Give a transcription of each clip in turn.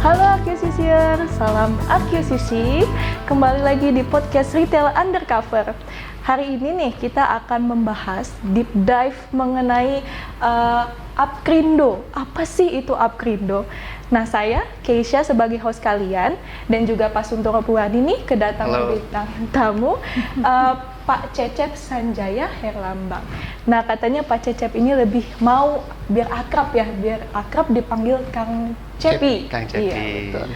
Halo Aquisisier, salam akuisisi. Kembali lagi di podcast Retail Undercover. Hari ini nih kita akan membahas deep dive mengenai Upgrindo. Apa sih itu Upgrindo? Nah, saya Keisha sebagai host kalian dan juga Pak Suntoro Puwadi nih kedatangan bintang tamu Pak Cecep Sanjaya Herlambang. Nah, katanya Pak Cecep ini lebih mau biar akrab dipanggil Kang Cepi. Kang Cepi. Iya, betul.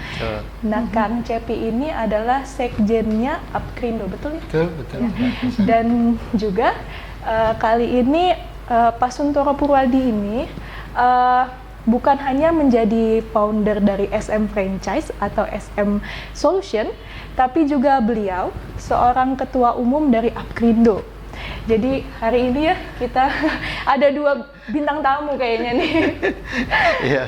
Nah, Kang Cepi ini adalah sekjennya Upgrindo, betul ya? Betul. Dan juga kali ini Pak Suntoro Purwadi ini bukan hanya menjadi founder dari SM Franchise atau SM Solution, tapi juga beliau seorang ketua umum dari Upgrindo. Jadi hari ini ya kita ada dua bintang tamu kayaknya nih. Iya.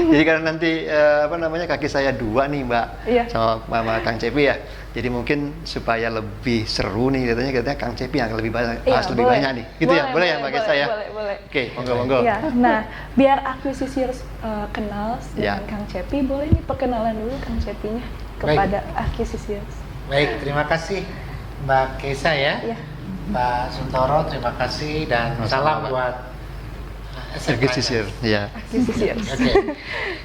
Jadi karena nanti kaki saya dua nih Mbak, iya, sama Kang Cepi ya. Jadi mungkin supaya lebih seru nih katanya Kang Cepi yang lebih banyak, iya, lebih banyak nih. Gitu ya, boleh ya Mbak Keisha ya? Boleh. Oke, monggo. Iya. Nah, biar akuisisi kenal dengan Ya. Kang Cepi, boleh nih perkenalan dulu Kang Cepinya kepada akuisisi. Baik, terima kasih Mbak Keisha ya. Iya. Pak Suntoro, terima kasih dan salam buat Akuisisi. Iya. Akuisisi. Oke.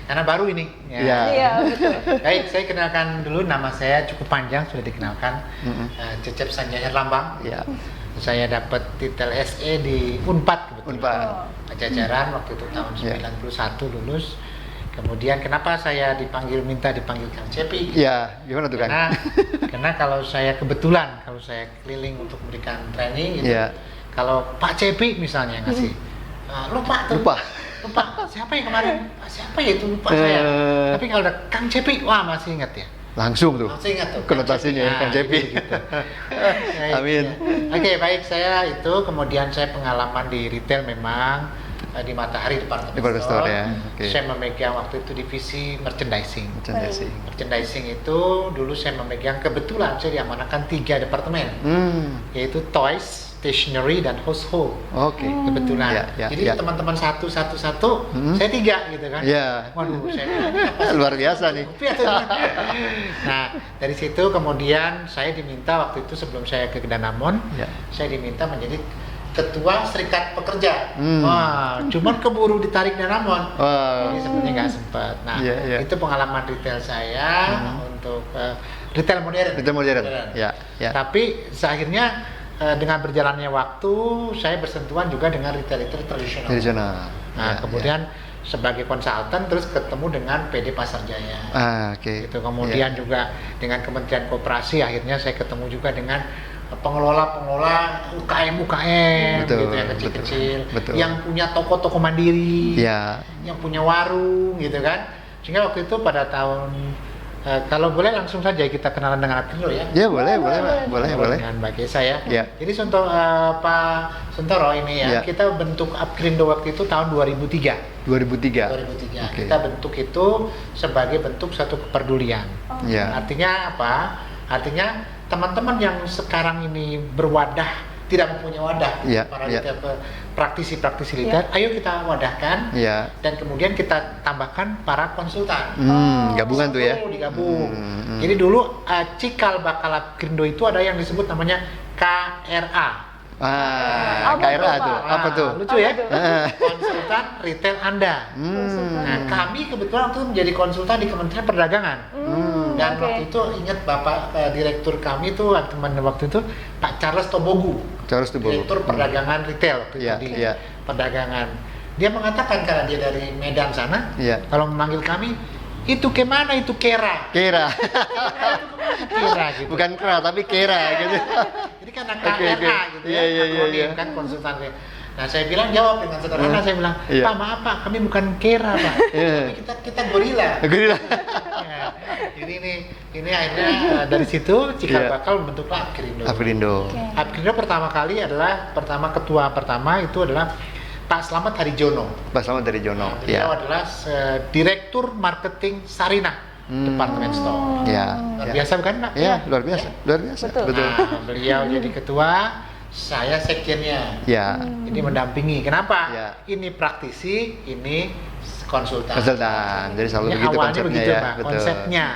Karena baru ini. Iya. Iya, betul. Baik, saya kenalkan dulu, nama saya cukup panjang sudah dikenalkan. Cecep Sanjaya Herlambang. Iya. Saya dapat titel SE di Unpad kebetulan. Unpad. Pajajaran waktu itu tahun 91 lulus. Kemudian kenapa saya minta dipanggil Kang Cepi? Iya, gimana tuh Kang? Karena kalau saya keliling untuk memberikan training gitu. Iya. Kalau Pak Cepi misalnya ngasih, lupa. Siapa yang kemarin? Siapa ya itu lupa saya. Tapi kalau ada Kang Cepi, wah masih ingat ya. Langsung tuh. Masih ingat tuh. Konotasinya ya, Kang Cepi. Gitu. Amin. Oke, baik, saya itu kemudian saya pengalaman di retail memang di Matahari Department Store ya. Okay. Saya memegang waktu itu divisi merchandising. Merchandising itu dulu saya memegang, kebetulan saya diamanahkan 3 departemen, yaitu toys, stationery, dan household. Oke. Kebetulan. Jadi teman-teman satu, saya 3 gitu kan. Iya. Waduh, saya luar biasa nih. Nah, dari situ kemudian saya diminta waktu itu sebelum saya ke Danamon, saya diminta menjadi Ketua Serikat Pekerja. Wah, cuman keburu ditarik Danamon. Jadi sebenarnya nggak sempat. Nah, itu pengalaman retail saya untuk retail modern. Ya. Tapi akhirnya dengan berjalannya waktu, saya bersentuhan juga dengan retail tradisional. Nah, kemudian sebagai konsultan terus ketemu dengan PD Pasar Jaya. Gitu. Kemudian juga dengan Kementerian Koperasi, akhirnya saya ketemu juga dengan pengelola UKM gitu ya, kecil-kecil, yang punya toko-toko mandiri, yang punya warung gitu kan. Sehingga waktu itu pada tahun kalau boleh langsung saja kita kenalan dengan Upgrindo ya. Ya, boleh. Dengan Mbak Keisha ya. Jadi untuk Pak Suntoro ini ya, kita bentuk Upgrindo waktu itu tahun 2003. 2003. Okay. Kita bentuk itu sebagai bentuk satu kepedulian. Artinya apa? Artinya teman-teman yang sekarang ini berwadah, tidak mempunyai wadah, para praktisi retail, ayo kita wadahkan, dan kemudian kita tambahkan para konsultan. Gabungan tuh ya? Digabung. Jadi dulu cikal bakal Upgrindo itu ada yang disebut namanya KRA. KRA tuh, apa tuh? Lucu ya? Konsultan Retail Anda. Nah, kami kebetulan waktu itu menjadi konsultan di Kementerian Perdagangan. Dan waktu itu ingat Bapak Direktur kami itu, teman waktu itu Pak Charles Tobogu. Direktur Perdagangan Retail di Perdagangan. Dia mengatakan karena dia dari Medan sana, kalau memanggil kami, itu kemana itu Kera gitu. Bukan Kera tapi Kera gitu. Jadi karena KRA gitu ya, akronim kan konsultan. Nah, saya bilang jawab dengan sederhana, saya bilang, Pak maaf Pak, kami bukan Kera Pak, tapi kita gorila. Jadi ini akhirnya dari situ cikal bakal membentuklah Upgrindo. Upgrindo pertama ketua pertama itu adalah Pak Slamet Harijono. Beliau adalah Direktur Marketing Sarinah Department Store. Luar biasa bukan Pak? Iya, luar biasa. Betul. Nah, beliau jadi ketua, saya sekjennya. Jadi mendampingi. Kenapa? Ini praktisi, ini konsultan. Jadi selalu Ini begitu awalnya konsepnya begitu, ya. Pak, Betul. konsepnya.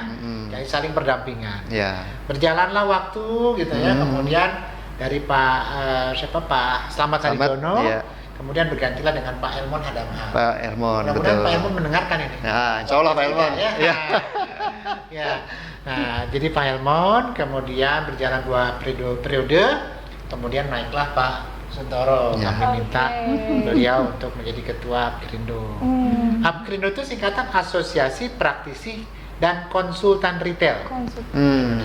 Jadi saling berdampingan. Ya. Berjalanlah waktu gitu ya, kemudian dari Pak Slamet Harijono, iya. kemudian bergantilah dengan Pak Elmon Hadamha. Pak Elmon, Mudah-mudahan betul. Pak Elmon mendengarkan ini. Nah, insya Allah Pak Elmon. Ya. Ya. Ya. Nah, jadi Pak Elmon kemudian berjalan 2 periode, kemudian naiklah Pak Suntoro. Ya. Kami minta beliau untuk menjadi ketua APKRINDO. APKRINDO itu singkatan Asosiasi Praktisi dan Konsultan Retail.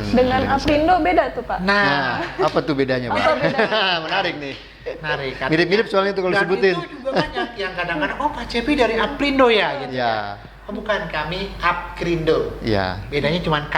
Dengan Aprindo beda tuh Pak. Nah, apa tuh bedanya, Pak? Apa bedanya? Menarik nih. Menarik kan? Mirip-mirip soalnya tuh kalau Dan disebutin. itu juga banyak yang kadang-kadang, oh Pak Cepi dari APKRINDO ya gitu. Ya. Oh bukan, kami APKRINDO. Ya. Bedanya cuma K.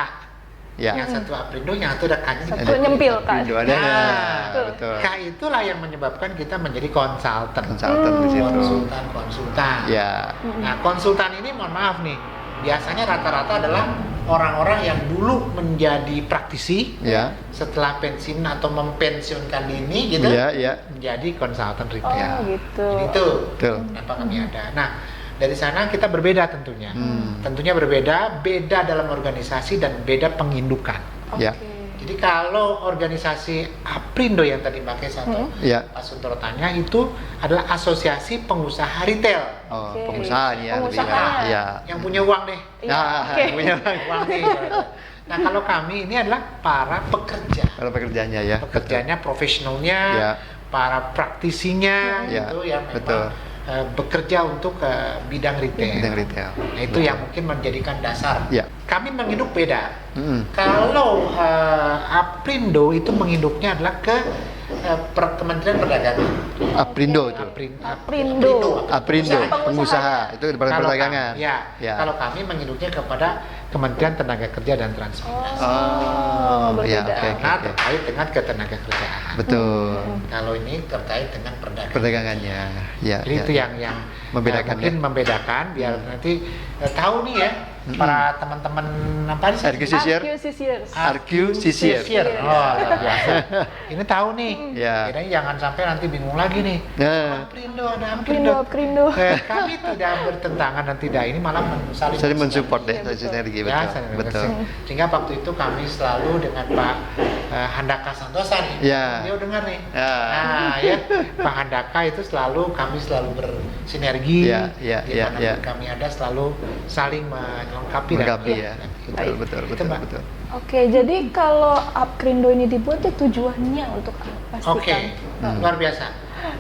Ya. Yang satu APKRINDO, yang satu ada K-nya. Satu nyempil Kak. Indo ada. Nah, Betul. K itulah yang menyebabkan kita menjadi konsultan. Konsultan di situ. Konsultan. Ya. Nah, konsultan ini mohon maaf nih, biasanya rata-rata adalah orang-orang yang dulu menjadi praktisi, Ya. setelah pensiun atau mempensiunkan diri gitu, Ya, ya. menjadi konsultan Oh retail. gitu. Jadi itu Betul. kenapa kami ada. Nah, dari sana kita berbeda tentunya. Tentunya berbeda, beda dalam organisasi dan beda pengindukan. Oke. Ya. Jadi kalau organisasi APRINDO yang tadi pakai satu Ya. Pak Suntoro tanya itu adalah asosiasi pengusaha retail Oh, Oke. pengusaha nih ya. lebih Pengusahanya. ya. Ya. yang punya uang deh. Iya, Nah, oke. punya Uang nih. Nah kalau kami ini adalah para pekerja, kalau pekerjaannya ya. pekerjanya profesionalnya, Ya. para praktisinya Ya, gitu yang memang betul. Bekerja untuk bidang retail. Bidang retail. Nah itu yang mungkin menjadikan dasar. Ya. Kami menginduk beda. Mm-mm. Kalau APRINDO itu menginduknya adalah ke Kementerian Perdagangan. APRINDO itu. Aprindo. APRINDO, Pengusaha. pengusaha. Itu di Kalau perdagangan. kami, ya, Ya. kalau kami menginduknya kepada Kementerian Tenaga Kerja dan Transmigrasi. Oh, ya, berbeda. oke, Karena terkait dengan ketenaga kerjaan. Betul. Kalau ini terkait dengan perdagangan. Perdagangannya. Ya. Jadi ya, itu ya. yang Membedakan, mungkin ya. membedakan biar nanti tahu nih ya para teman-teman apa sih? Arquisier. Accusiciers. Arquisier. Oh, luar biasa. Ini tahu nih. Ya. Kirain jangan sampai nanti bingung lagi nih. Nah, APRINDO ada Aprindo, APRINDO. Aprindo. Kami tidak bertentangan dan tidak ini malah saling saling mensupport deh, Iya, betul. sinergi Ya, betul. saling Betul. Sehingga waktu itu kami selalu dengan Pak Handaka Santosa nih. Ya. Beliau dengar nih. Ya. Nah, ya Pak Handaka itu kami selalu bersinergi. Ya, ya, ya, Dimanapun ya. kami ada selalu saling melengkapi. Melengkapi dan- ya. Betul, Baik. betul, Itu, betul, Mbak. betul. Oke, jadi kalau APKRINDO ini dibuat tuh tujuannya untuk apa sih, Oke, Kang? luar biasa.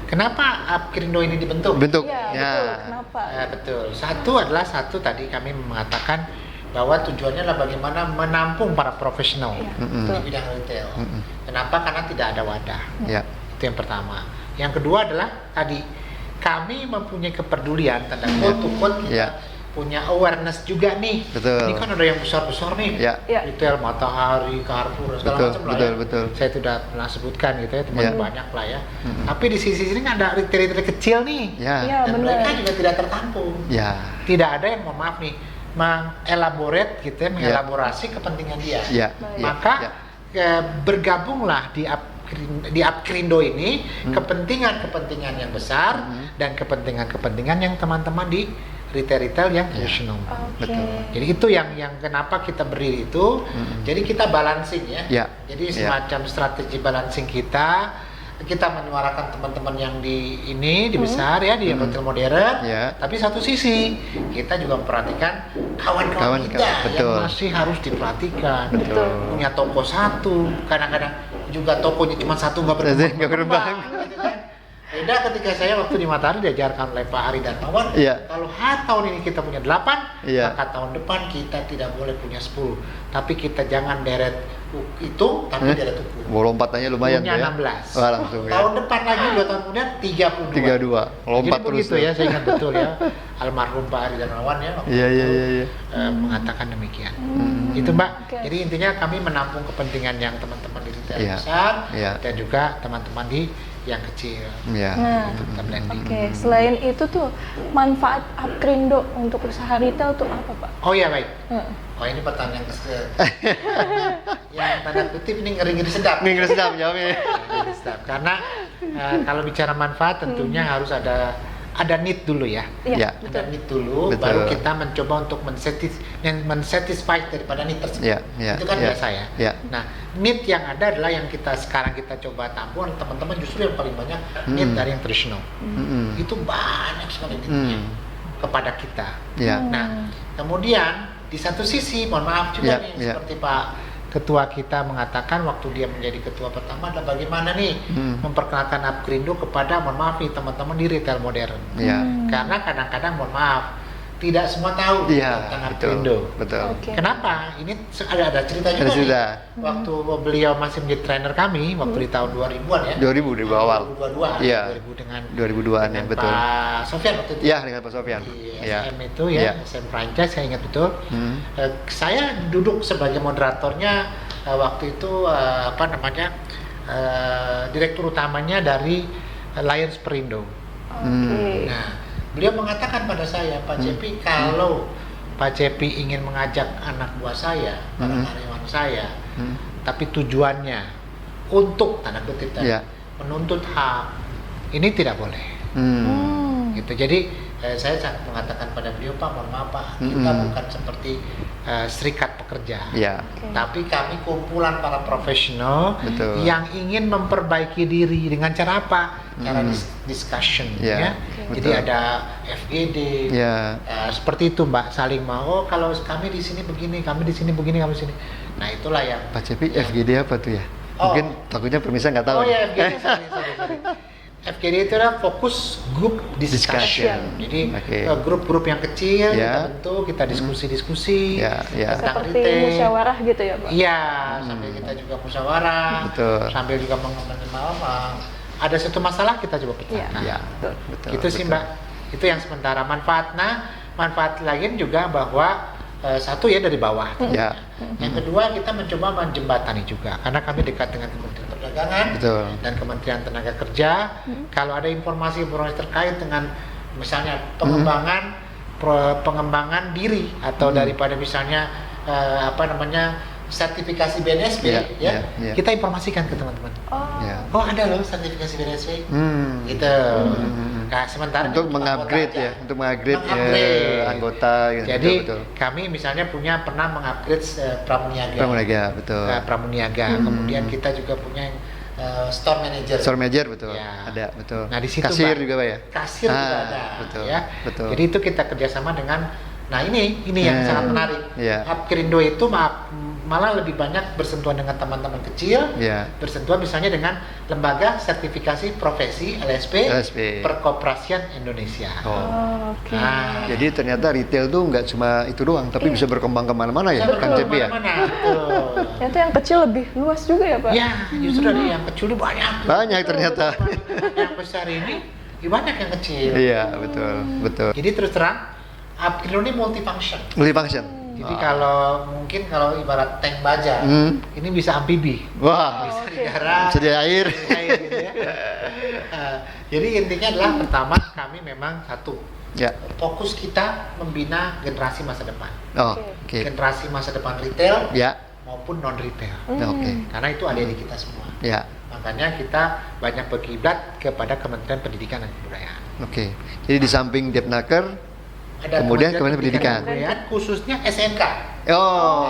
Kenapa APKRINDO ini dibentuk? Bentuk. Iya, Ya. betul. Kenapa? Betul. Satu tadi kami mengatakan bahwa tujuannya adalah bagaimana menampung para profesional Iya, Mm-mm. betul. di bidang retail. Kenapa? Karena tidak ada wadah. Ya. Itu yang pertama. Yang kedua adalah tadi kami mempunyai kepedulian tanda quote to quote kita Ya. punya awareness juga nih. Betul. Ini kan ada yang besar-besar nih. Ya. Ya. Retail Matahari, Carrefour, segala Betul, macam lah betul, ya. betul. Saya sudah pernah sebutkan gitu ya, teman Ya. banyak lah ya. Tapi di sisi sini ada retail-retail kecil nih. Ya. Iya, Dan benar. mereka juga tidak tertampung. Ya. Tidak ada yang mohon maaf nih mengelaborate gitu ya, mengelaborasi kepentingan dia. Ya. Baik. Ya. Maka Ya. bergabunglah di APKRINDO ini kepentingan-kepentingan yang besar dan kepentingan-kepentingan yang teman-teman di retail-retail yang profesional. Oke. Betul. Jadi itu yang kenapa kita berdiri itu. Jadi kita balancing ya. Ya. Jadi Ya. semacam strategi balancing kita menyuarakan teman-teman yang di besar ya di retail modern. Ya. Tapi satu sisi kita juga memperhatikan kawan-kawan kita Kawan-kawan, betul. yang masih harus diperhatikan. Betul. Punya toko satu, kadang-kadang juga tokonya cuma satu nggak berkembang. Nggak berkembang. Gitu kan. Beda ketika saya waktu di Matahari diajarkan oleh Pak Ari Darmawan, Iya. kalau tahun ini kita punya 8, Iya. maka tahun depan kita tidak boleh punya 10. Tapi kita jangan deret itu, tapi deret ukur. Lompatannya lumayan Punya tuh ya. 16. Wah, langsung ya. Tahun depan lagi 2 tahun kemudian 32. 32. Lompat Jadi terus. begitu tuh. ya, saya ingat betul ya. Almarhum Pak Ari Darmawan ya waktu Iya, iya, itu, iya, iya. mengatakan demikian. Itu Mbak. Oke. Jadi intinya kami menampung kepentingan yang teman-teman di retail Iya. besar Iya. dan juga teman-teman di yang kecil. Ya. Nah, Kita blending. oke. Selain itu tuh manfaat APKRINDO untuk usaha retail tuh apa, Pak? Oh iya baik. Hmm. Oh ini pertanyaan yang tanda kutip ini ngeri-ngeri sedap. Nih sedap jawabnya. Ngeri sedap. Karena kalau bicara manfaat tentunya harus ada ada need dulu ya. Iya, Ya. betul. Ada need dulu, Betul. baru kita mencoba untuk mensatisfy daripada need tersebut. Ya, Itu kan ya, biasa ya. ya. Nah, need yang ada adalah yang sekarang kita coba tampung, teman-teman justru yang paling banyak need dari yang tradisional. Mm-mm. Itu banyak sekali need kepada kita. Ya. Nah, kemudian di satu sisi, mohon maaf juga Ya, nih, ya. seperti Pak Ketua kita mengatakan waktu dia menjadi ketua pertama adalah bagaimana nih memperkenalkan Upgrindo kepada, mohon maaf nih teman-teman di retail modern. Ya. Karena kadang-kadang, mohon maaf, tidak semua tahu Iya, tentang betul. Upgrindo. Betul. Oke. Kenapa? Ini ada cerita juga Ada cerita. nih. Waktu beliau masih menjadi trainer kami, waktu di tahun 2000-an ya. 2000 di awal. 2022. Iya. 2000 dengan 2002-an ya, dengan betul. Pak Sofyan waktu itu. Iya, dengan Pak Sofyan. Di Iya. SM itu ya, Iya. SM franchise saya ingat betul. Hmm. Saya duduk sebagai moderatornya waktu itu direktur utamanya dari Lions Perindo. Oke. Nah, beliau mengatakan pada saya, Pak Cepi, kalau Pak Cepi ingin mengajak anak buah saya, para karyawan saya, tapi tujuannya untuk tanda kutip tadi, Iya. menuntut hak, ini tidak boleh. Gitu. Jadi saya mengatakan pada beliau, Pak, mohon maaf Pak, kita bukan seperti serikat pekerja. Ya. Tapi kami kumpulan para profesional Betul. yang ingin memperbaiki diri dengan cara apa? Cara discussion, Ya, ya. Jadi betul. ada FGD, Ya. seperti itu Mbak, saling mau. Oh, kalau kami di sini begini, kami di sini begini, kami di sini. Nah itulah yang. Pak Cepi, FGD apa tuh ya? Oh. Mungkin takutnya pemirsa nggak tahu. Oh ya, FGD, sorry. FGD itu adalah fokus group discussion. Jadi Oke. grup-grup yang kecil Ya. kita bentuk, kita diskusi-diskusi Ya, ya. tentang Seperti retail. musyawarah gitu ya, Pak? Iya, sambil kita juga musyawarah, Betul. sambil juga ada satu masalah kita coba pecahkan. Ya, Betul. betul. Itu sih betul. Mbak, itu yang sementara. Manfaat lain juga bahwa satu ya dari bawah. Ya. Yang kedua kita mencoba menjembatani juga, karena kami dekat dengan Kementerian Perdagangan Betul. dan Kementerian Tenaga Kerja. Kalau ada informasi-informasi terkait dengan misalnya pengembangan diri atau daripada misalnya sertifikasi BNSP, Iya, ya, iya. kita informasikan ke teman-teman. Oh. Ya. Oh ada loh sertifikasi BNSP, gitu. Nah sementara Untuk ini mengupgrade anggota ya, aja. untuk mengupgrade Mengupgrade. anggota gitu. Jadi betul. kami misalnya pernah mengupgrade Pramuniaga. Pramuniaga, betul. Pramuniaga. Kemudian kita juga punya store manager. Store manager betul. Ya. Ada, betul. Nah di situ kasir Mbak, juga Pak ya. Kasir juga ada. Betul. Ya. Betul. Jadi itu kita kerjasama dengan. Nah ini yang sangat menarik. Iya. Upgrindo itu malah lebih banyak bersentuhan dengan teman-teman kecil. Iya. Bersentuhan misalnya dengan lembaga sertifikasi profesi LSP. Perkoperasian Indonesia. Oh. Oke. Nah, Jadi ternyata retail tuh nggak cuma itu doang, tapi bisa berkembang kemana-mana ya, bisa Kang berkembang Cepi ya. kemana-mana, betul. Ternyata yang kecil lebih luas juga ya, Pak? Ya, justru ada yang kecil itu banyak. Banyak ternyata. Yang besar ini banyak yang kecil. Iya, betul, betul. Jadi terus terang, Upgrindo ini multifunction. Multifunction. Jadi kalau ibarat tank baja, ini bisa amfibi. Wah, Bisa di darat, bisa di air. bisa di air gitu ya. Jadi intinya adalah pertama kami memang satu, Ya. fokus kita membina generasi masa depan. Oh, oke. Generasi masa depan retail Ya. maupun non retail. Oke. Karena itu adik-adik kita semua. Ya. Makanya kita banyak berkiblat kepada Kementerian Pendidikan dan Kebudayaan. Oke. Jadi di samping Depnaker, Ada kemudian Kementerian Pendidikan. dan Kebudayaan, khususnya SMK, Oh,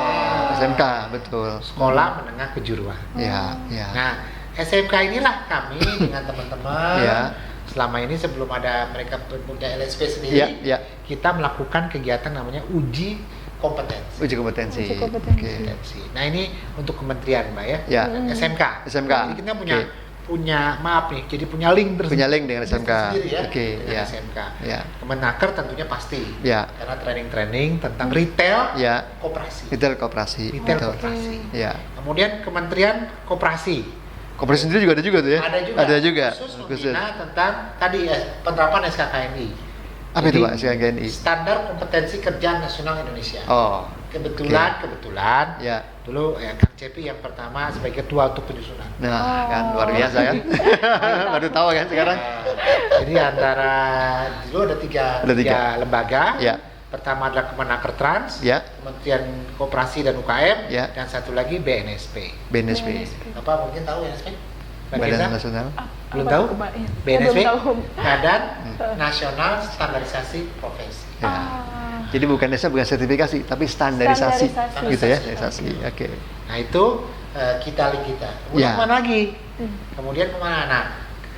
SMK, betul. Sekolah Menengah Kejuruan. Ya, ya. Nah, SMK inilah kami dengan teman-teman. Ya. Selama ini sebelum mereka punya LSP sendiri, Ya, ya. kita melakukan kegiatan namanya uji kompetensi. Uji kompetensi. Uji kompetensi. Oke. Nah ini untuk kementerian Mbak ya. Ya. SMK. SMK. Jadi kita Oke. punya maaf nih, jadi punya link Punya link dengan SMK. sendiri ya. Oke, dengan ya. SMK. Ya. Kemenaker tentunya pasti. Ya. Karena training tentang retail, Ya. koperasi. Retail koperasi. Retail Betul. koperasi. Ya. Kemudian Kementerian Koperasi. Koperasi sendiri juga tuh ya? Ada juga. Ada juga. Khusus Khusus. membina tentang tadi penerapan SKKNI. Apa itu, Pak, SKKNI? Standar Kompetensi Kerja Nasional Indonesia. Oh. Kebetulan Ya. dulu Kang Cepi yang pertama sebagai ketua untuk penyusunan. Nah, kan luar biasa kan? Baru tahu kan sekarang? Jadi antara dulu ada tiga lembaga. Ya. Pertama adalah Kemenaker Trans, Ya. Kementerian Koperasi dan UKM, Ya. dan satu lagi BNSP. BNSP. Apa mungkin tahu BNSP? Badan Nasional. Belum tahu? Kebayang. BNSP, Belum tahu. Badan Nasional Standarisasi Profesi. Ya. Jadi bukan sertifikasi, tapi standarisasi, Standarisasi. gitu ya, standarisasi. Oke. Nah itu kita link kita. Kemudian Ya. kemana lagi? Kemudian kemana? Nah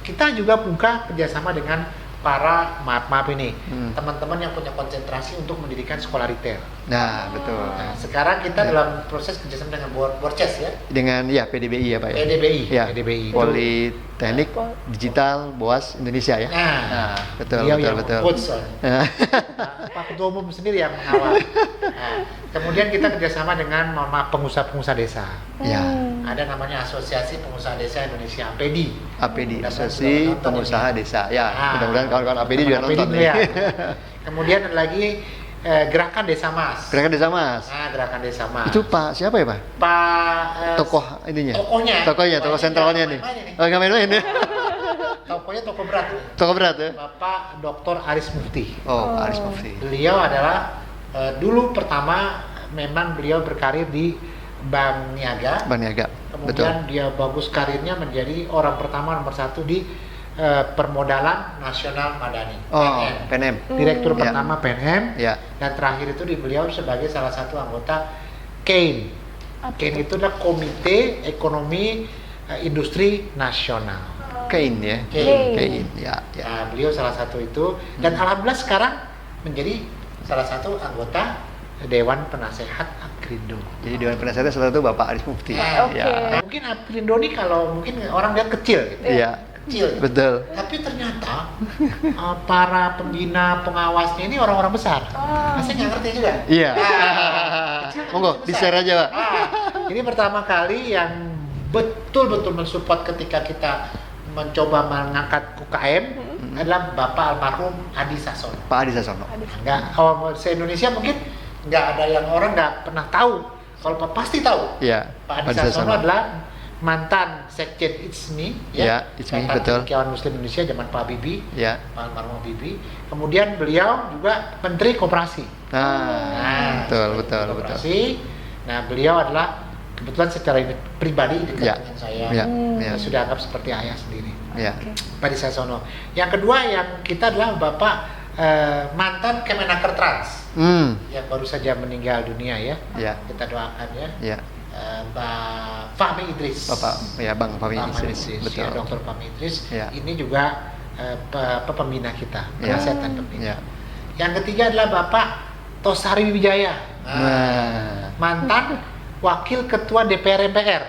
kita juga buka kerjasama dengan para maaf ini teman-teman yang punya konsentrasi untuk mendirikan sekolah retail. Nah, betul. Nah, sekarang kita dalam proses kerjasama dengan Borces ya. Dengan ya PDBI ya Pak ya. PDBI. Ya. PDBI. Politeknik Digital Boas Indonesia ya. Nah, betul beliau betul yang betul. coach soalnya. Nah, Pak Ketua Umum sendiri yang mengawal. Nah, kemudian kita kerjasama dengan pengusaha-pengusaha desa. Ya. Ada namanya Asosiasi Pengusaha Desa Indonesia (APEDI). APD, Mudah-mudahan Asosiasi sudah nonton Pengusaha ini. Desa. Ya, Nah, mudah-mudahan kawan-kawan APD juga teman-teman nonton APEDI nih. ya. Kemudian ada lagi Gerakan Desa Mas. Gerakan Desa Mas. Nah, Gerakan Desa Mas. Itu Pak siapa ya Pak? Tokoh ininya. Tokohnya. Tokoh sentralnya nih. Oh, nggak main-main ya? Tokohnya tokoh berat. Tokoh berat ya? Bapak Dr. Aris Mufti. Oh, Aris Mufti. Beliau adalah dulu pertama memang beliau berkarir di Bank Niaga. Bang Niaga. Betul. Kemudian dia bagus karirnya menjadi orang pertama nomor 1 di Permodalan Nasional Madani. Oh, PNM. PNM. Direktur Ya. pertama PNM. Ya. Dan terakhir itu di beliau sebagai salah satu anggota CAIN. CAIN itu adalah Komite Ekonomi Industri Nasional. Kain ya. Kain. Kain. Ya, ya. Nah, beliau salah satu itu dan alhamdulillah sekarang menjadi salah satu anggota Dewan Penasehat Aprindo. Jadi Dewan Penasehatnya salah satu Bapak Aris Mufti. Nah, Oke. Ya. Mungkin Aprindo ini kalau mungkin orang lihat kecil gitu. Iya. Kecil. Betul. Tapi ternyata para pembina pengawasnya ini orang-orang besar. Saya nggak ngerti juga. Iya. Kecil tapi Monggo, besar. di-share aja, Pak. Ini pertama kali yang betul-betul mensupport ketika kita mencoba mengangkat UKM adalah Bapak almarhum Adi Sasono. Pak Adi Sasono. Nggak, se-Indonesia mungkin nggak ada yang orang nggak pernah tahu. Kalau Pak pasti tahu. Iya. Pak Adi Sasono adalah mantan Sekjen ITSMI, Ya, ITSMI, Ikatan betul. Cendekiawan Muslim Indonesia zaman Pak Habibie, Ya. Pak almarhum Habibie. Kemudian beliau juga Menteri Koperasi. Nah, betul, betul, betul. Koperasi. Nah, beliau adalah kebetulan secara pribadi dekat Ya. dengan saya. Ya, ya. Sudah anggap seperti ayah sendiri. Ya. Pak Adi Sasono. Yang kedua yang kita adalah Bapak mantan Kemenaker Trans yang baru saja meninggal dunia ya. Ya. Kita doakan ya. Ya. Mbak Fahmi Idris. Bapak ya Bang Fahmi Idris. Idris. Ya, Dr. Fahmi Idris. Ya. Ini juga pembina kita, Ya. penasihat dan pembina. Ya. Yang ketiga adalah Bapak Tosari Wijaya. Nah. Mantan Wakil Ketua DPR MPR.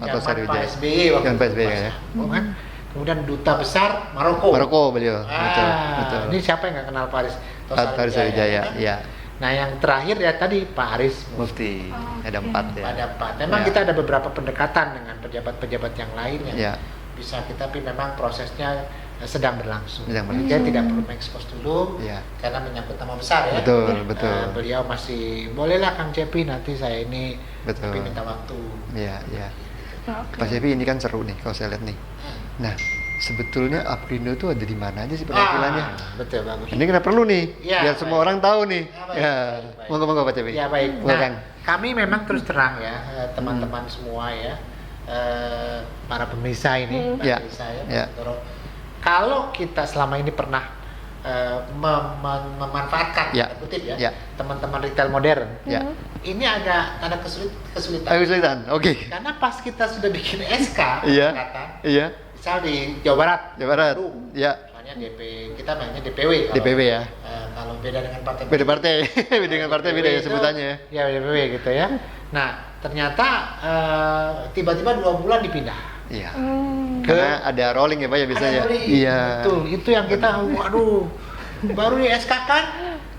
Atau Zaman Sariwijaya. Pak SBY waktu Zaman Pak itu, SBY Pak ya. Sambo kan. Kemudian Duta Besar Maroko. Maroko beliau. Betul, betul. Ini siapa yang nggak kenal Paris? Pak Sariwijaya. kan? Ya. Nah yang terakhir ya tadi Pak Aris Mufti. Ada 4 ya. Ada 4. Memang Ya. kita ada beberapa pendekatan dengan pejabat-pejabat yang lain yang Ya. bisa kita, tapi memang prosesnya sedang berlangsung. Sedang Jadi kita tidak perlu mengekspos dulu Ya. karena menyangkut nama besar ya. Betul, betul. Beliau masih bolehlah Kang Cepi nanti saya ini Betul. tapi minta waktu. Iya, iya. Oke. Pak Cepi ini kan seru nih kalau saya lihat nih. Nah, sebetulnya Aprindo itu ada di mana aja sih perwakilannya? Betul, bagus. Ini kena perlu nih, Ya, biar semua baik. orang tahu nih. Ya, baik, Ya, baik. monggo Pak Cepi. Ya baik. Monggo, Nah, Kang. kami memang terus terang ya teman-teman semua ya, para pemirsa ini, Pak Ya. Pemirsa ya, Ya. Pak Toro. Kalau kita selama ini pernah memanfaatkan, Ya. tanda kutip ya, Ya. teman-teman retail modern, Ya. ini agak ada kesulitan. Ayo kesulitan. Oke. Karena pas kita sudah bikin SK, Iya. kata, Iya. misal di Jawa Barat, Jawa Barat. Bandung, Ya. soalnya kita mainnya DPW. Kalau, DPW ya. Kalau beda dengan partai. Beda partai. Beda dengan partai beda ya itu, sebutannya. Ya DPW gitu ya. Nah ternyata tiba-tiba 2 bulan dipindah. Iya. Ke- Karena ada rolling ya Pak ya biasanya. Ada rolling. Iya. Betul. Itu yang kita, waduh, baru di SK kan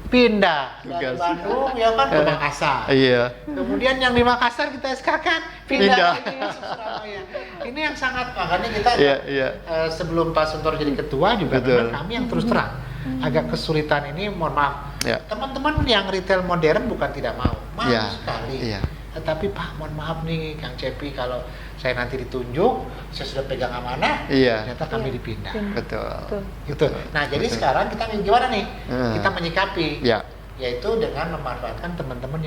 pindah dari Tugas. Bandung ya kan ke Makassar. Iya. Kemudian yang di Makassar kita SK kan Pindah. lagi ke Surabaya. Ini yang sangat, makanya kita Iya, iya. sebelum Pak Suntoro jadi ketua juga Betul. memang kami yang terus terang agak kesulitan ini, mohon maaf. Ya. Teman-teman yang retail modern bukan tidak mau Iya. sekali. Iya. Tetapi Pak, mohon maaf nih Kang Cepi, kalau saya nanti ditunjuk, saya sudah pegang amanah, Iya. ternyata kami Iya. dipindah. Betul. Betul. Gitu. Nah, jadi sekarang kita gimana nih? Kita menyikapi, Ya. yaitu dengan memanfaatkan teman-teman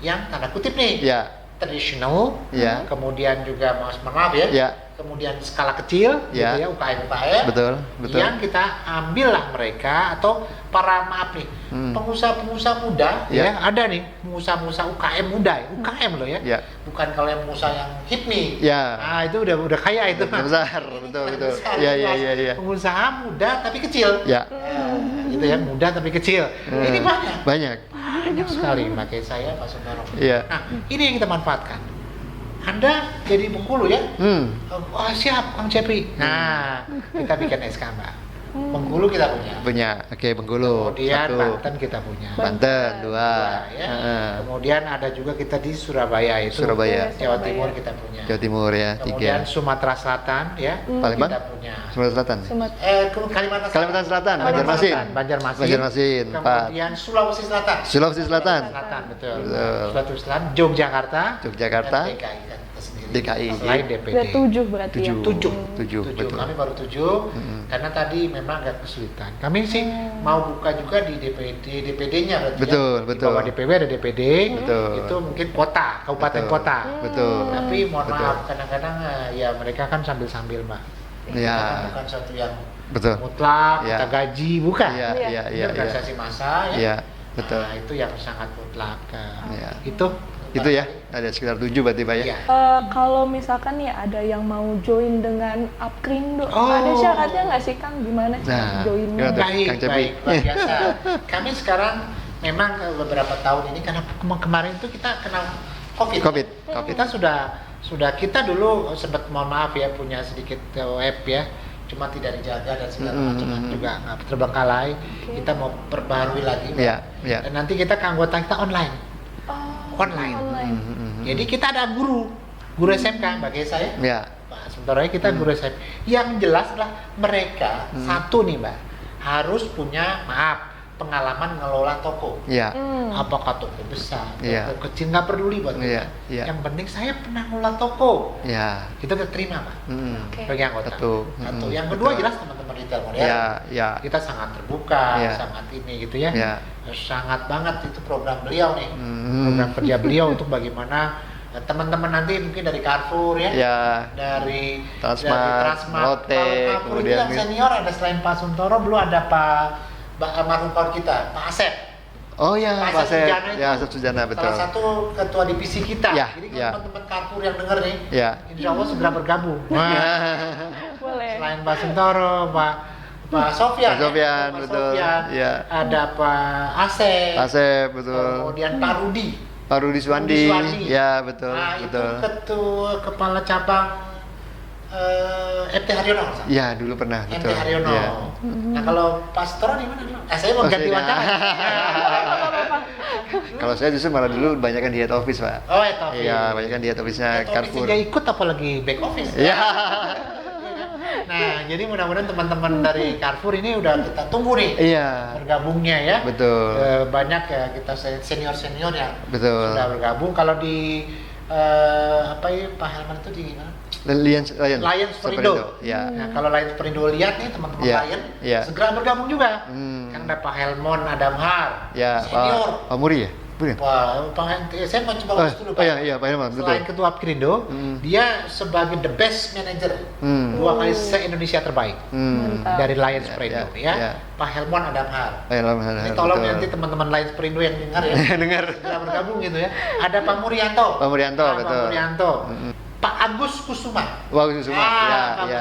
yang tanda kutip nih, Ya. traditional, Ya. kemudian juga mohon maaf ya, Ya. kemudian skala kecil, gitu ya, UKM, betul. yang kita ambillah mereka atau para pengusaha-pengusaha muda, ya, ada nih pengusaha-pengusaha UKM muda, UKM loh ya, bukan kalau yang pengusaha yang hipmi, nah itu udah kaya itu, besar, betul. Iya. Pengusaha muda tapi kecil, gitu ya, muda tapi kecil, ini banyak sekali, makanya saya Pak Sundoro. Nah, ini yang kita manfaatkan. Anda jadi Bengkulu ya? Oh siap, Kang Cepi. Nah, kita bikin SK Mbak. Bengkulu kita punya. Oke, Bengkulu. Kemudian 1. Banten kita punya. Banten 2. Ya. Kemudian ada juga kita di Surabaya itu. Jawa Timur kita punya. Jawa Timur ya, 3. Kemudian Sumatera Selatan ya, Palembang kita punya. Sumatera Selatan. Kalimantan Selatan, Banjarmasin. Kemudian Sulawesi Selatan. Betul. Sulawesi Selatan, Yogyakarta. Dan DKI. Selain DPD. 7 berarti ya? 7, betul. Kami baru 7, karena tadi memang agak kesulitan. Kami sih mau buka juga di DPD-nya berarti betul. Di bawah DPW ada DPD, itu mungkin kota, kabupaten kota. Betul. Tapi mohon maaf, kadang-kadang ya mereka kan sambil-sambil Mbak. Iya. Bukan satu yang mutlak, kita gaji, bukan. Iya. Organisasi massa ya. Betul. Nah, itu yang sangat mutlak. Itu ya, ada sekitar 7 berarti Pak ya? Kalau misalkan ya ada yang mau join dengan Upkrindo, ada syaratnya nggak sih Kang? Gimana cara joinnya? Baik, luar biasa. Kami sekarang memang beberapa tahun ini, karena kemarin itu kita kena COVID. Kita sudah kita dulu sempat, mohon maaf ya, punya sedikit web ya, cuma tidak dijaga dan segala macam, juga nggak terbengkalai. Kita mau perbarui lagi, dan nanti kita keanggotaan kita online. Jadi kita ada guru SMK bagi saya, Pak Sundoro, kita guru SMK. Yang jelas adalah mereka satu nih Mbak, harus punya pengalaman ngelola toko. Apakah toko besar, toko kecil, nggak peduli buat kita. Yang penting saya pernah ngelola toko. Kita terima Pak, bagi anggota. Satu. Yang kedua jelas teman-teman retail modern. Kita sangat terbuka, sangat ini gitu ya. Sangat banget itu program beliau nih, program kerja beliau untuk bagaimana teman-teman nanti mungkin dari Carrefour dari Transmart, Lotte, kemudian senior ada selain Pak Sundoro, belum ada Pak almarhum kawan kita, Pak Asep. Pak Asep Sujana, betul. Salah satu ketua divisi kita. Jadi teman-teman Carrefour yang denger nih, insya Allah segera bergabung. Boleh. Selain Pak Sundoro, Pak Sofyan, betul. Ada Pak Asep, betul. Kemudian Pak Rudi Suwandi. Ya, betul. Nah, itu ketua kepala cabang MT Haryono. Ya, dulu pernah, betul. MT Haryono. Nah, kalau Pak Sutoro di mana dulu? Saya mau ganti wacana. Kalau saya justru malah dulu banyakan di head office, Pak. Head office. Iya, banyakan di head office-nya Carrefour. Dia ikut apalagi back office. Nah, jadi mudah-mudahan teman-teman dari Carrefour ini udah kita tunggu nih bergabungnya ya. Betul. Banyak ya kita senior-senior yang betul. Sudah bergabung. Kalau di Pak Helman itu di mana? Lions Perindo. Nah, kalau Lions Perindo lihat nih teman-teman Lion, segera bergabung juga. Kan ada Pak Helmon Adamhar, senior. Pak Muri ya? Saya mau coba urus dulu Pak. Pak Helman, betul. Selain ketua Perindo, dia sebagai the best manager, 2 kali se-Indonesia terbaik dari Lions Perindo Pak Helmon Adamhar. Ini tolong nanti teman-teman Lions Perindo yang dengar ya, segera bergabung gitu ya. Ada Pak Murianto, betul. Pak Agus Kusuma. Pak Agus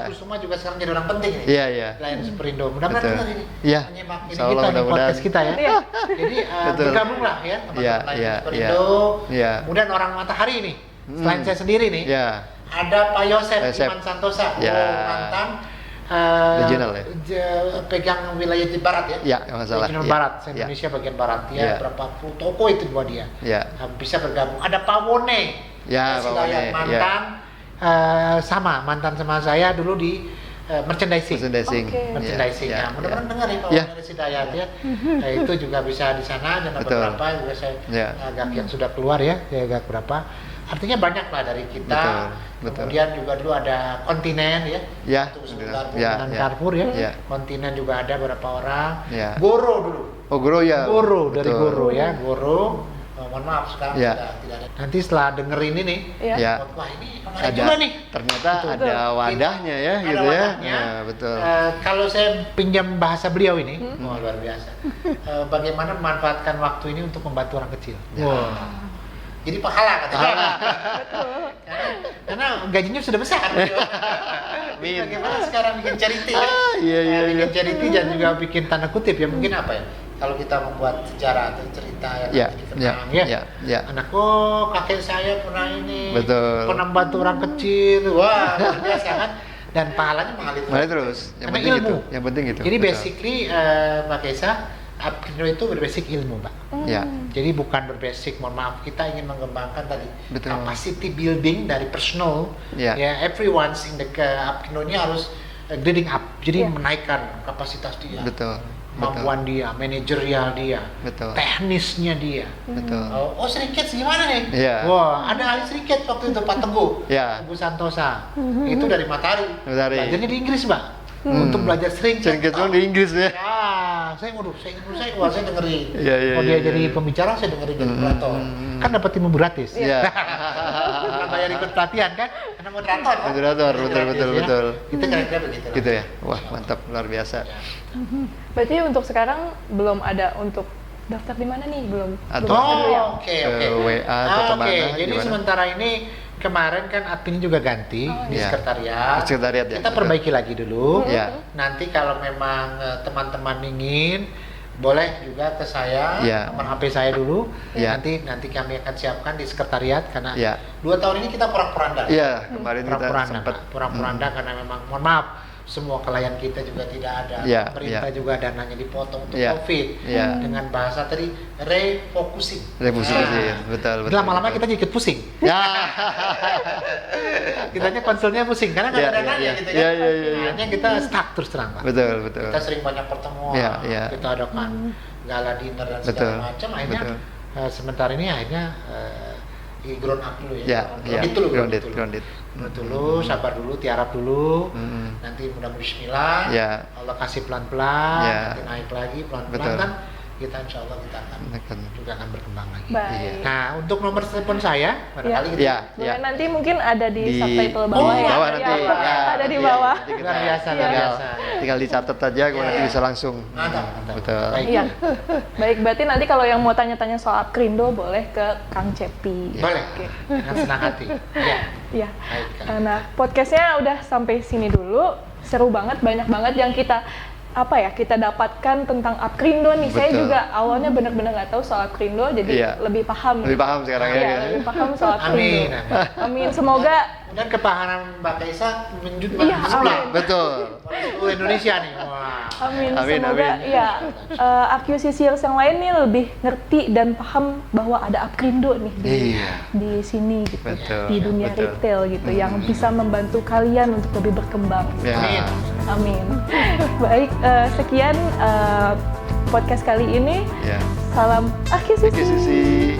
Kusuma juga sekarang jadi orang penting nih. Lions Perindo. Mudah-mudahan dengar ini. Menyimak ini kita di podcast kita ya. Jadi bergabunglah ya teman-teman Lions Perindo. Kemudian orang Matahari nih. Selain saya sendiri nih. Ada Pak Yosef Iman Santosa. Mantan regional pegang wilayah di barat ya. Masalah. Regional barat, Indonesia bagian barat ya. Berapa puluh toko itu buat dia. Bisa bergabung. Ada Pak Wone. Pak Wone. Mantan sama saya dulu di merchandising. Mudah-mudahan dengar ya Pak Wone Sidayat ya. Itu juga bisa di sana dan beberapa juga saya agak yang sudah keluar ya agak berapa. Artinya banyak lah dari kita. Kemudian juga dulu ada Kontinen ya. Dengan Carrefour ya. Kontinen juga ada beberapa orang. Goro dulu. Goro ya. Goro dari Goro ya. Goro mohon maaf sekarang Ya. sudah tidak ada. Nanti setelah denger ini nih, Iya. Ya. wah ini menarik Ada, juga nih. ternyata Betul. ada wadahnya ya, Ada gitu ya. wadahnya. Nah, betul. Kalau saya pinjam bahasa beliau ini, wah luar biasa. Bagaimana memanfaatkan waktu ini untuk membantu orang kecil. Ya. Wah. Jadi pahala katanya. Karena gajinya sudah besar. Amin. Bagaimana sekarang bikin charity ya? Iya. Bikin charity dan juga bikin tanda kutip ya mungkin apa ya? Kalau kita membuat sejarah atau cerita yang Ya, nanti dikenang ya. Anakku, kakek saya pernah ini, Betul. pernah membantu orang kecil, wah luar biasa kan? Dan pahalanya mengalir terus. Yang Karena penting ilmu. itu. Yang penting itu. Jadi betul. basically Mbak Kaisa, Apkindo itu berbasic ilmu, Mbak. Ya. Jadi bukan berbasic, mohon maaf, kita ingin mengembangkan tadi Betul. capacity building dari personal. Ya. Ya, everyone's in the Apkindo ini harus grading up, jadi Ya. menaikkan kapasitas dia, Betul. kemampuan dia, manajerial dia, Betul. teknisnya dia. Betul. Oh, Sriket gimana nih? Iya. Wah, ada ahli Sriket waktu itu Pak Teguh, Iya. Teguh Santosa. Itu dari Matahari. Matahari. Belajarnya di Inggris, Mbak. Untuk belajar Sriket. Sriket dong di Inggris ya. Saya dengerin. Iya, iya, Kalau dia iya, jadi iya. pembicara, saya dengerin jadi moderator. Kan dapat ilmu gratis. Iya. Nggak bayar ikut pelatihan kan? Karena moderator. Kan? Moderator, betul. Itu kira-kira begitu. Gitu ya. Wah, mantap, luar biasa. Berarti untuk sekarang belum ada untuk daftar di mana nih? Belum. Atau- belum ada ya? Oke. Ke WA atau kemana, Jadi gimana? sementara ini kemarin kan admin juga ganti di Iya. sekretariat. Di sekretariat ya, Kita betul. perbaiki lagi dulu. Iya. Nanti kalau memang teman-teman ingin, boleh juga ke saya, Iya. nomor HP saya dulu. Iya. Nanti kami akan siapkan di sekretariat karena Iya. 2 tahun ini kita pura-puranda. Iya, kemarin kita Pura-puranda, sempat Pak. Pura-puranda karena memang mohon maaf semua klien kita juga tidak ada. Iya, Pemerintah iya. juga dananya dipotong untuk Iya, COVID. iya. Dengan bahasa tadi refocusing. refocusing, Nah, betul. lama-lama kita jadi ikut pusing. Ya. Kitanya konsulnya pusing karena nggak Iya, ada dananya iya, gitu iya, kan. iya, iya. Makanya kita stuck terus terang, Pak. Betul. Kita sering banyak pertemuan, Iya, iya. kita adakan gala dinner dan Betul, segala macam. Akhirnya betul. sementara ini ground up dulu ya. Ya, Grounded dulu, grounded. grounded dulu, sabar dulu, tiarap dulu. Mm. Nanti mudah-mudahan bismillah. Ya. Allah kasih pelan-pelan, Ya. nanti naik lagi pelan-pelan Betul. kan. Kita insya Allah kita Akan. akan berkembang lagi. Baik. Nah, untuk nomor telepon saya, barangkali kita Ya, Boleh, ya. nanti mungkin ada di, Di subtitle Oh, bawah ya. bawah Ya, nanti. Pak. Ya, ada di nanti. bawah. Nanti kita luar biasa, luar tinggal, biasa. tinggal dicatat aja, kemudian nanti bisa langsung. Mantap. Betul. Baik. Iya. Baik, berarti nanti kalau yang mau tanya-tanya soal Apkrindo boleh ke Kang Cepi. Boleh. Oke. Dengan senang hati. Ya. Iya. Baik, Kang. Nah, podcastnya udah sampai sini dulu. Seru banget, banyak banget yang kita kita dapatkan tentang Apkrindo nih. Saya Betul. juga awalnya benar-benar nggak tahu soal Apkrindo, jadi Iya. lebih paham. Lebih paham sekarang ya. Iya, lebih paham soal Amin, Apkrindo. amin. Amin. Semoga Dan kepahaman Mbak Kaisa menunjukkan Iya, sebelah. amin. Betul. Seluruh Indonesia nih. Wah. Amin, Amin, semoga amin. ya akuisisiers yang lain nih lebih ngerti dan paham bahwa ada Apkrindo nih Iya. di sini gitu, Betul, di dunia betul. retail gitu yang bisa membantu kalian untuk lebih berkembang. Ya. Amin. Amin. Baik, sekian podcast kali ini. Ya. Salam akuisisi. Oke, Susi.